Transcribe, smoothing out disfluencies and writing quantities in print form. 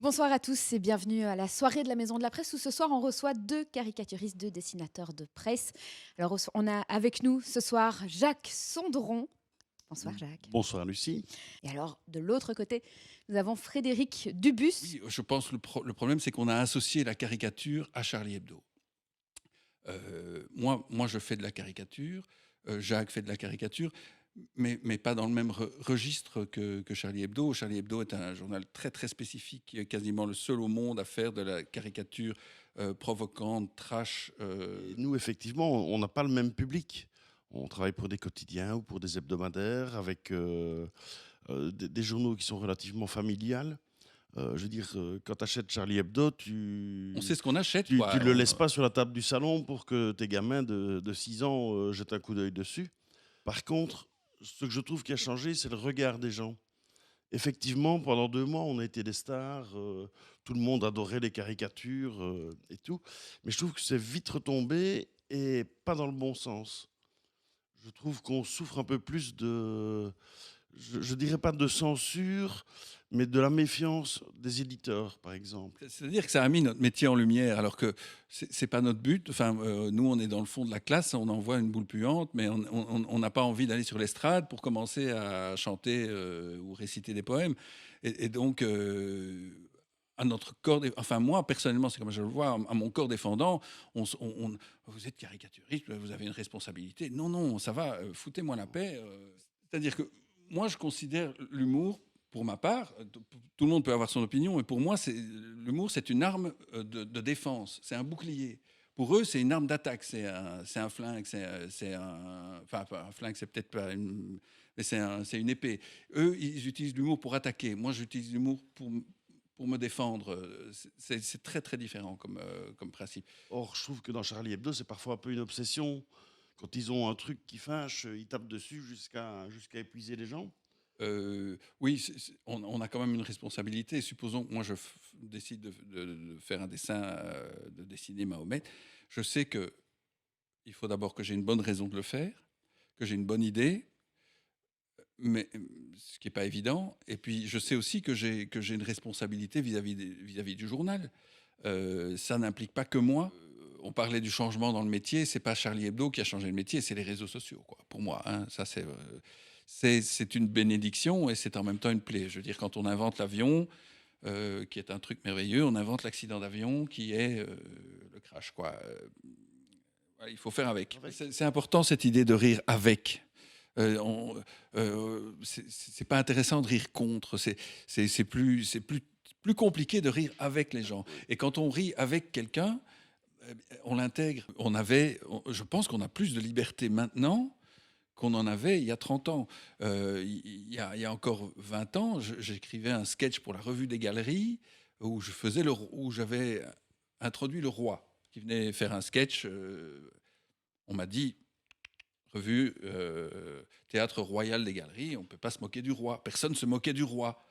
Bonsoir à tous et bienvenue à la soirée de la Maison de la Presse où ce soir on reçoit deux caricaturistes, deux dessinateurs de presse. Alors on a avec nous ce soir Jacques Sondron. Bonsoir Jacques. Bonsoir Lucie. Et alors de l'autre côté, nous avons Frédéric Dubus. Oui, je pense que le problème, c'est qu'on a associé la caricature à Charlie Hebdo. Moi, je fais de la caricature, Jacques fait de la caricature, mais pas dans le même registre que Charlie Hebdo. Charlie Hebdo est un journal très, très spécifique, qui est quasiment le seul au monde à faire de la caricature provocante, trash. Et nous, effectivement, on n'a pas le même public. On travaille pour des quotidiens ou pour des hebdomadaires avec des journaux qui sont relativement familiales. Je veux dire, quand tu achètes Charlie Hebdo, On sait ce qu'on achète, tu quoi. le laisses pas sur la table du salon pour que tes gamins de 6 ans jettent un coup d'œil dessus. Par contre, ce que je trouve qui a changé, c'est le regard des gens. Effectivement, pendant 2 mois, on a été des stars. Tout le monde adorait les caricatures et tout. Mais je trouve que c'est vite retombé et pas dans le bon sens. Je trouve qu'on souffre un peu plus de, je dirais pas de censure, mais de la méfiance des éditeurs, par exemple. C'est-à-dire que ça a mis notre métier en lumière, alors que c'est pas notre but. Enfin, nous, on est dans le fond de la classe, on envoie une boule puante, mais on n'a pas envie d'aller sur l'estrade pour commencer à chanter ou réciter des poèmes. Et donc, à notre corps, enfin moi personnellement, c'est comme je le vois, à mon corps défendant, vous êtes caricaturiste, vous avez une responsabilité. Non, non, ça va, foutez-moi la paix. C'est-à-dire que moi, je considère l'humour pour ma part, tout le monde peut avoir son opinion, mais pour moi, l'humour, c'est une arme de défense, c'est un bouclier. Pour eux, c'est une arme d'attaque, c'est un flingue, enfin, un flingue, c'est peut-être pas mais c'est une épée. Eux, ils utilisent l'humour pour attaquer. Moi, j'utilise l'humour pour me défendre. C'est très, très différent comme principe. Or, je trouve que dans Charlie Hebdo, c'est parfois un peu une obsession. Quand ils ont un truc qui fâche, ils tapent dessus jusqu'à épuiser les gens. Oui, on a quand même une responsabilité. Supposons que moi je décide de faire un dessin, de dessiner Mahomet. Je sais que il faut d'abord que j'ai une bonne raison de le faire, que j'ai une bonne idée, mais ce qui n'est pas évident. Et puis je sais aussi que j'ai une responsabilité vis-à-vis du journal. Ça n'implique pas que moi. On parlait du changement dans le métier, c'est pas Charlie Hebdo qui a changé le métier, c'est les réseaux sociaux, quoi. Pour moi, hein, ça c'est une bénédiction et c'est en même temps une plaie. Je veux dire, quand on invente l'avion, qui est un truc merveilleux, on invente l'accident d'avion qui est le crash, quoi. Voilà, il faut faire avec. C'est important cette idée de rire avec. C'est pas intéressant de rire contre. C'est plus compliqué de rire avec les gens. Et quand on rit avec quelqu'un, on l'intègre. Je pense qu'on a plus de liberté maintenant qu'on en avait il y a 30 ans. Il y a encore 20 ans, j'écrivais un sketch pour la Revue des Galeries où j'avais introduit le roi qui venait faire un sketch. On m'a dit, Revue, Théâtre Royal des Galeries, on ne peut pas se moquer du roi. Personne ne se moquait du roi.